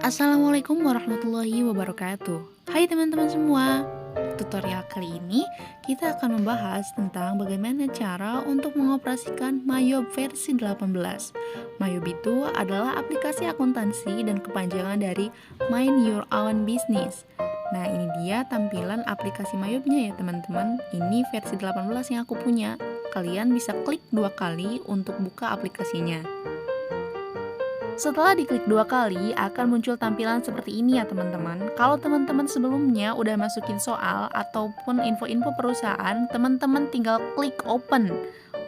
Assalamualaikum warahmatullahi wabarakatuh. Hai teman-teman semua. Tutorial kali ini kita akan membahas tentang bagaimana cara untuk mengoperasikan Mayob versi 18. Mayob itu adalah aplikasi akuntansi dan kepanjangan dari Mind Your Own Business. Nah, ini dia tampilan aplikasi Mayobnya ya teman-teman. Ini versi 18 yang aku punya. Kalian bisa klik 2 kali untuk buka aplikasinya. Setelah diklik 2 kali, akan muncul tampilan seperti ini ya teman-teman. Kalau teman-teman sebelumnya udah masukin soal ataupun info-info perusahaan, teman-teman tinggal klik open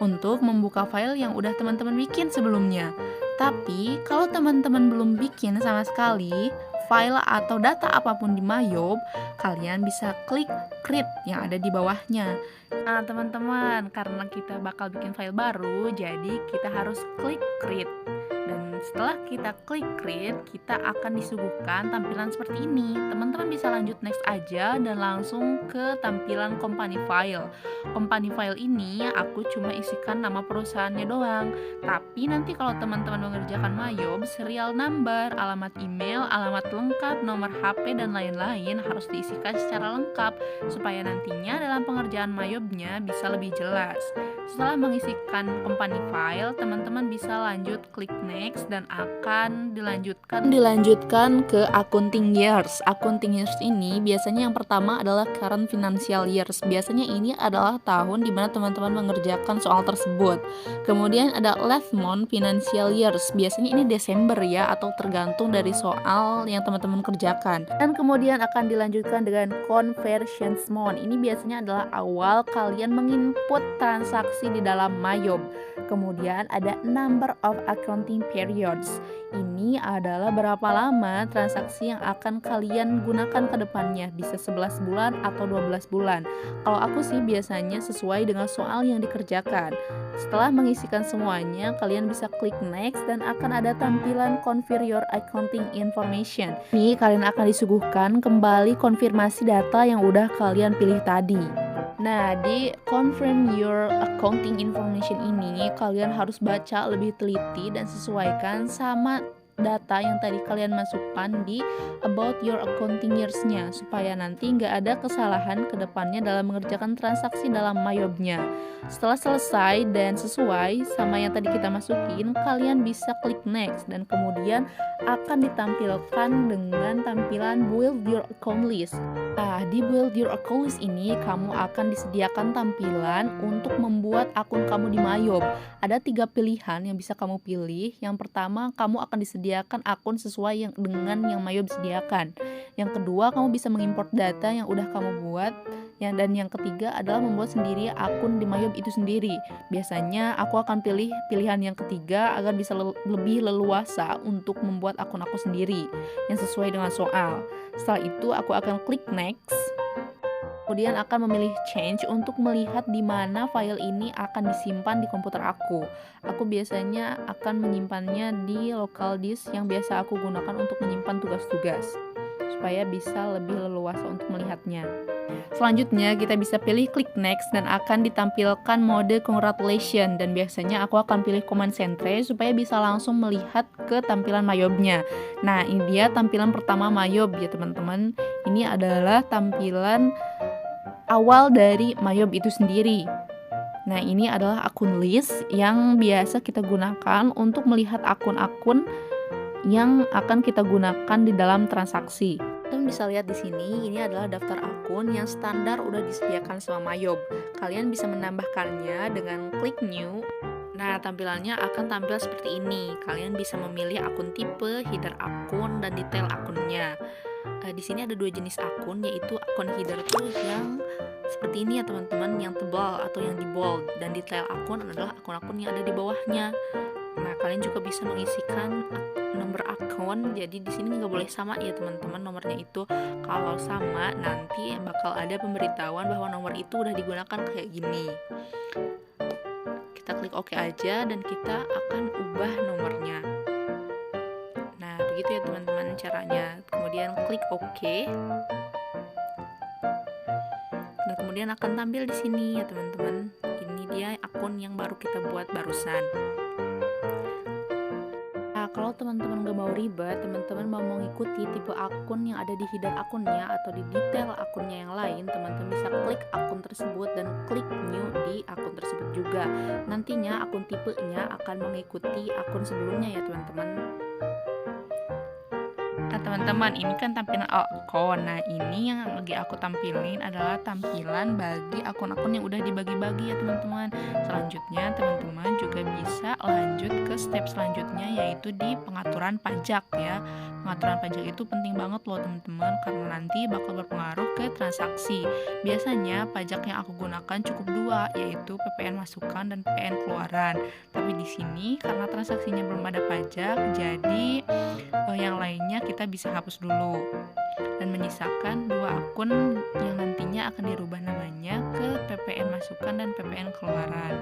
untuk membuka file yang udah teman-teman bikin sebelumnya. Tapi, kalau teman-teman belum bikin sama sekali file atau data apapun di Mayob, kalian bisa klik create yang ada di bawahnya. Nah teman-teman, karena kita bakal bikin file baru, jadi kita harus klik create. Dan setelah kita klik create, kita akan disuguhkan tampilan seperti ini. Teman-teman bisa lanjut next aja dan langsung ke tampilan company file. Company file ini aku cuma isikan nama perusahaannya doang. Tapi nanti kalau teman-teman mengerjakan Mayob, serial number, alamat email, alamat lengkap, nomor HP, dan lain-lain harus diisikan secara lengkap supaya nantinya dalam pengerjaan Mayobnya bisa lebih jelas. Setelah mengisikan company file, teman-teman bisa lanjut klik next dan akan dilanjutkan ke accounting years. Accounting years ini biasanya yang pertama adalah current financial years. Biasanya ini adalah tahun di mana teman-teman mengerjakan soal tersebut. Kemudian ada last month financial years. Biasanya ini Desember ya, atau tergantung dari soal yang teman-teman kerjakan. Dan kemudian akan dilanjutkan dengan conversions month. Ini biasanya adalah awal kalian menginput transaksi di dalam Mayob. Kemudian ada number of accounting periods. Ini adalah berapa lama transaksi yang akan kalian gunakan ke depannya. Bisa 11 bulan atau 12 bulan. Kalau aku sih biasanya sesuai dengan soal yang dikerjakan. Setelah mengisikan semuanya, kalian bisa klik next dan akan ada tampilan confirm your accounting information. Ini kalian akan disuguhkan kembali konfirmasi data yang udah kalian pilih tadi. Nah, di confirm your accounting information ini, kalian harus baca lebih teliti dan sesuaikan sama data yang tadi kalian masukkan di about your accounting years-nya, supaya nanti nggak ada kesalahan ke depannya dalam mengerjakan transaksi dalam Mayobnya. Setelah selesai dan sesuai sama yang tadi kita masukin, kalian bisa klik next dan kemudian akan ditampilkan dengan tampilan build your account list. Nah, di build your account list ini kamu akan disediakan tampilan untuk membuat akun kamu di Mayob. Ada 3 pilihan yang bisa kamu pilih. Yang pertama, kamu akan disediakan akun sesuai dengan yang Mayob sediakan. Yang kedua, kamu bisa mengimport data yang udah kamu buat. Dan yang ketiga adalah membuat sendiri akun di Mayob itu sendiri. Biasanya aku akan pilih pilihan yang ketiga agar bisa lebih leluasa untuk membuat akun aku sendiri yang sesuai dengan soal. Setelah itu aku akan klik next. Kemudian akan memilih change untuk melihat di mana file ini akan disimpan di komputer aku. Aku biasanya akan menyimpannya di local disk yang biasa aku gunakan untuk menyimpan tugas-tugas, supaya bisa lebih leluasa untuk melihatnya. Selanjutnya kita bisa pilih klik next dan akan ditampilkan mode congratulation, dan biasanya aku akan pilih command centre supaya bisa langsung melihat ke tampilan Mayobnya. Nah, ini dia tampilan pertama Mayob ya teman-teman. Ini adalah tampilan awal dari Mayob itu sendiri. Nah, ini adalah akun list yang biasa kita gunakan untuk melihat akun-akun yang akan kita gunakan di dalam transaksi. Kalian bisa lihat di sini, ini adalah daftar akun yang standar udah disediakan sama Mayob. Kalian bisa menambahkannya dengan klik new. Nah, tampilannya akan tampil seperti ini. Kalian bisa memilih akun tipe, header akun, dan detail akunnya. Di sini ada 2 jenis akun, yaitu akun header tuh yang seperti ini ya teman-teman, yang tebal atau yang di bold, dan detail akun adalah akun-akun yang ada di bawahnya. Nah, kalian juga bisa mengisikan nomor akun. Jadi di sini nggak boleh sama ya teman-teman nomornya itu. Kalau sama nanti bakal ada pemberitahuan bahwa nomor itu udah digunakan kayak gini. Kita klik OK aja dan kita akan ubah nomornya. Nah, begitu ya teman-teman caranya. Kemudian klik OK. Dan kemudian akan tampil di sini ya teman-teman. Ini dia akun yang baru kita buat barusan. kalau teman-teman gak mau ribet, teman-teman mau mengikuti tipe akun yang ada di header akunnya atau di detail akunnya yang lain, teman-teman bisa klik akun tersebut dan klik new di akun tersebut juga. Nantinya akun tipenya akan mengikuti akun sebelumnya ya teman-teman. Nah teman-teman, ini kan tampilan akun. Nah ini yang lagi aku tampilin adalah tampilan bagi akun-akun yang udah dibagi-bagi ya teman-teman. Selanjutnya teman-teman juga bisa lanjut ke step selanjutnya, yaitu di pengaturan pajak ya. Pengaturan pajak itu penting banget loh teman-teman, karena nanti bakal berpengaruh ke transaksi. Biasanya pajak yang aku gunakan cukup dua, yaitu PPN masukan dan PPN keluaran. Tapi di sini karena transaksinya belum ada pajak, jadi yang lainnya kita bisa hapus dulu dan menyisakan dua akun yang nantinya akan dirubah namanya ke PPN masukan dan PPN keluaran.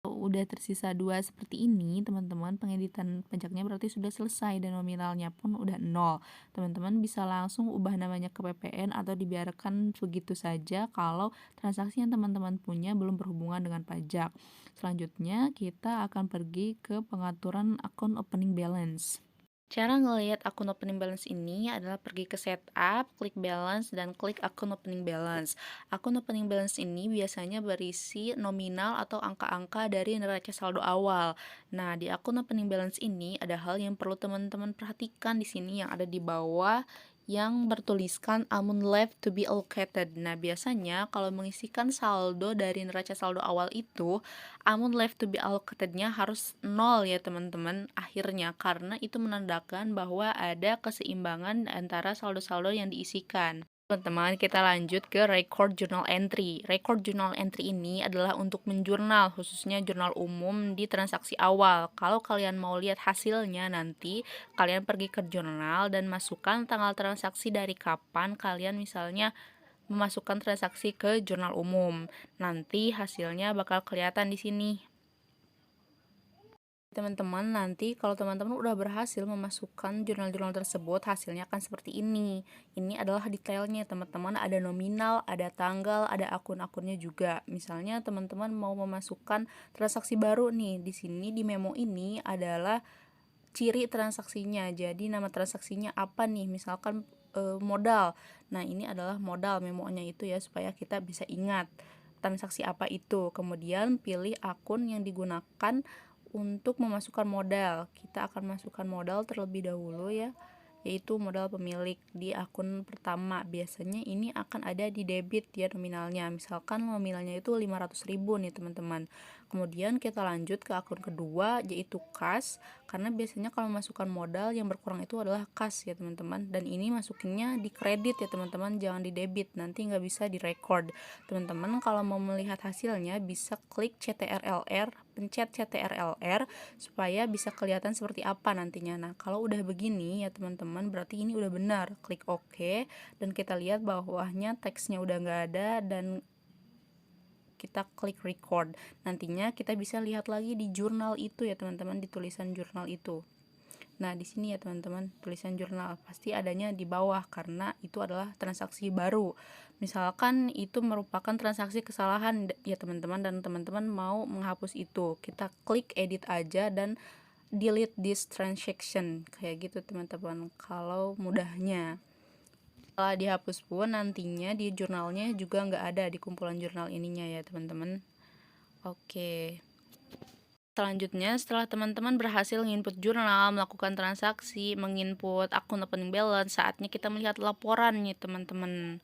Udah tersisa dua seperti ini teman-teman, pengeditan pajaknya berarti sudah selesai dan nominalnya pun udah nol. Teman-teman bisa langsung ubah namanya ke PPN atau dibiarkan begitu saja kalau transaksi yang teman-teman punya belum berhubungan dengan pajak. Selanjutnya kita akan pergi ke pengaturan akun opening balance. Cara ngelihat akun opening balance ini adalah pergi ke setup, klik balance, dan klik akun opening balance. Akun opening balance ini biasanya berisi nominal atau angka-angka dari neraca saldo awal. Nah, di akun opening balance ini ada hal yang perlu teman-teman perhatikan di sini yang ada di bawah yang bertuliskan amount left to be allocated. Nah, biasanya kalau mengisikan saldo dari neraca saldo awal itu, amount left to be allocatednya harus nol ya teman-teman akhirnya, karena itu menandakan bahwa ada keseimbangan antara saldo-saldo yang diisikan. Teman-teman, kita lanjut ke record journal entry. Record journal entry ini adalah untuk menjurnal, khususnya jurnal umum di transaksi awal. Kalau kalian mau lihat hasilnya nanti, kalian pergi ke jurnal dan masukkan tanggal transaksi dari kapan kalian misalnya memasukkan transaksi ke jurnal umum. Nanti hasilnya bakal kelihatan di sini. Teman-teman, nanti kalau teman-teman udah berhasil memasukkan jurnal-jurnal tersebut, hasilnya akan seperti ini. Ini adalah detailnya teman-teman, ada nominal, ada tanggal, ada akun-akunnya juga. Misalnya teman-teman mau memasukkan transaksi baru nih, di sini di memo ini adalah ciri transaksinya. Jadi nama transaksinya apa nih? Misalkan modal. Nah, ini adalah modal, memonya itu ya, supaya kita bisa ingat transaksi apa itu. Kemudian pilih akun yang digunakan untuk memasukkan modal. Kita akan masukkan modal terlebih dahulu ya, yaitu modal pemilik di akun pertama. Biasanya ini akan ada di debit ya nominalnya. Misalkan nominalnya itu 500.000 nih teman-teman. Kemudian kita lanjut ke akun kedua, yaitu kas, karena biasanya kalau masukkan modal yang berkurang itu adalah kas ya teman-teman. Dan ini masukinnya di kredit ya teman-teman, jangan di debit, nanti nggak bisa di record. Teman-teman kalau mau melihat hasilnya bisa klik CTRLR, pencet CTRLR supaya bisa kelihatan seperti apa nantinya. Nah, kalau udah begini ya teman-teman, berarti ini udah benar. Klik OK dan kita lihat bawahnya teksnya udah nggak ada dan kita klik record. Nantinya kita bisa lihat lagi di jurnal itu ya teman-teman, di tulisan jurnal itu. Nah, di sini ya teman-teman, tulisan jurnal pasti adanya di bawah karena itu adalah transaksi baru. Misalkan itu merupakan transaksi kesalahan ya teman-teman, dan teman-teman mau menghapus itu, kita klik edit aja dan delete this transaction kayak gitu teman-teman, kalau mudahnya. Setelah dihapus pun nantinya di jurnalnya juga nggak ada di kumpulan jurnal ininya ya teman-teman. Oke. Selanjutnya, setelah teman-teman berhasil menginput jurnal, melakukan transaksi, menginput akun opening balance, saatnya kita melihat laporan nih teman-teman.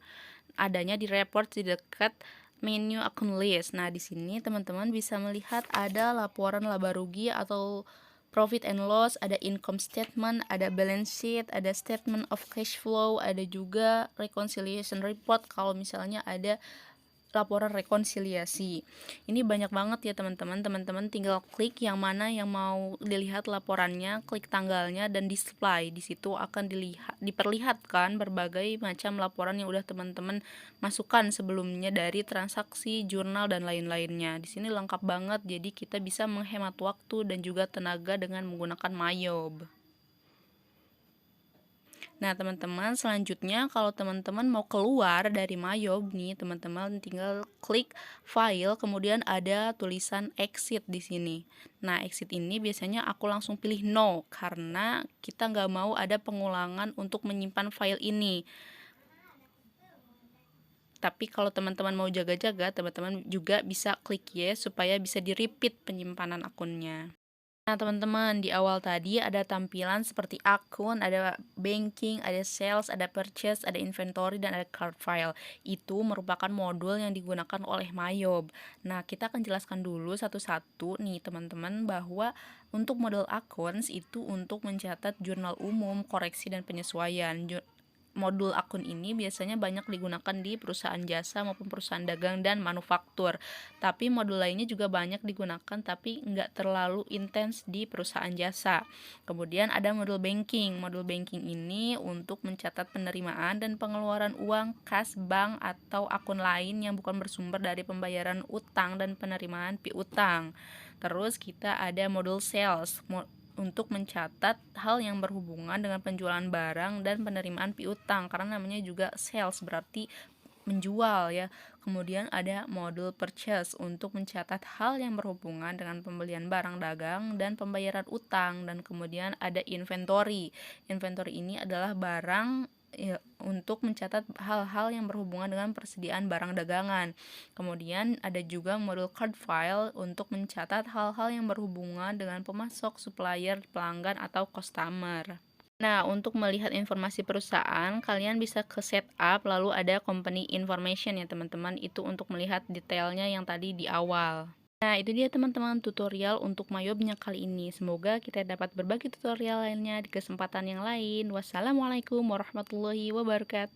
Adanya di report di dekat menu akun list. Nah, di sini teman-teman bisa melihat ada laporan laba rugi atau profit and loss, ada income statement, ada balance sheet, ada statement of cash flow, ada juga reconciliation report kalau misalnya ada laporan rekonsiliasi. Ini banyak banget ya teman-teman. Teman-teman tinggal klik yang mana yang mau dilihat laporannya, klik tanggalnya dan display. Di situ akan diperlihatkan berbagai macam laporan yang udah teman-teman masukkan sebelumnya dari transaksi, jurnal dan lain-lainnya. Di sini lengkap banget, jadi kita bisa menghemat waktu dan juga tenaga dengan menggunakan Mayob. Nah, teman-teman, selanjutnya kalau teman-teman mau keluar dari Mayob nih, teman-teman tinggal klik file, kemudian ada tulisan exit di sini. Nah, exit ini biasanya aku langsung pilih no, karena kita nggak mau ada pengulangan untuk menyimpan file ini. Tapi kalau teman-teman mau jaga-jaga, teman-teman juga bisa klik yes supaya bisa di-repeat penyimpanan akunnya. Nah, teman-teman, di awal tadi ada tampilan seperti akun, ada banking, ada sales, ada purchase, ada inventory, dan ada card file. Itu merupakan modul yang digunakan oleh Mayob. Nah, kita akan jelaskan dulu satu-satu nih, teman-teman, bahwa untuk model accounts itu untuk mencatat jurnal umum, koreksi, dan penyesuaian. Modul akun ini biasanya banyak digunakan di perusahaan jasa maupun perusahaan dagang dan manufaktur. Tapi modul lainnya juga banyak digunakan tapi nggak terlalu intens di perusahaan jasa. Kemudian ada modul banking. Modul banking ini untuk mencatat penerimaan dan pengeluaran uang kas bank atau akun lain yang bukan bersumber dari pembayaran utang dan penerimaan piutang. Terus kita ada modul sales untuk mencatat hal yang berhubungan dengan penjualan barang dan penerimaan piutang, karena namanya juga sales berarti menjual ya. Kemudian ada modul purchase untuk mencatat hal yang berhubungan dengan pembelian barang dagang dan pembayaran utang. Dan kemudian ada inventory. Inventory ini adalah barang ya, untuk mencatat hal-hal yang berhubungan dengan persediaan barang dagangan. Kemudian ada juga modul card file untuk mencatat hal-hal yang berhubungan dengan pemasok, supplier, pelanggan, atau customer. Nah, untuk melihat informasi perusahaan, kalian bisa ke setup, lalu ada company information ya teman-teman, itu untuk melihat detailnya yang tadi di awal. Nah, itu dia teman-teman tutorial untuk Mayobnya kali ini. Semoga kita dapat berbagi tutorial lainnya di kesempatan yang lain. Wassalamualaikum warahmatullahi wabarakatuh.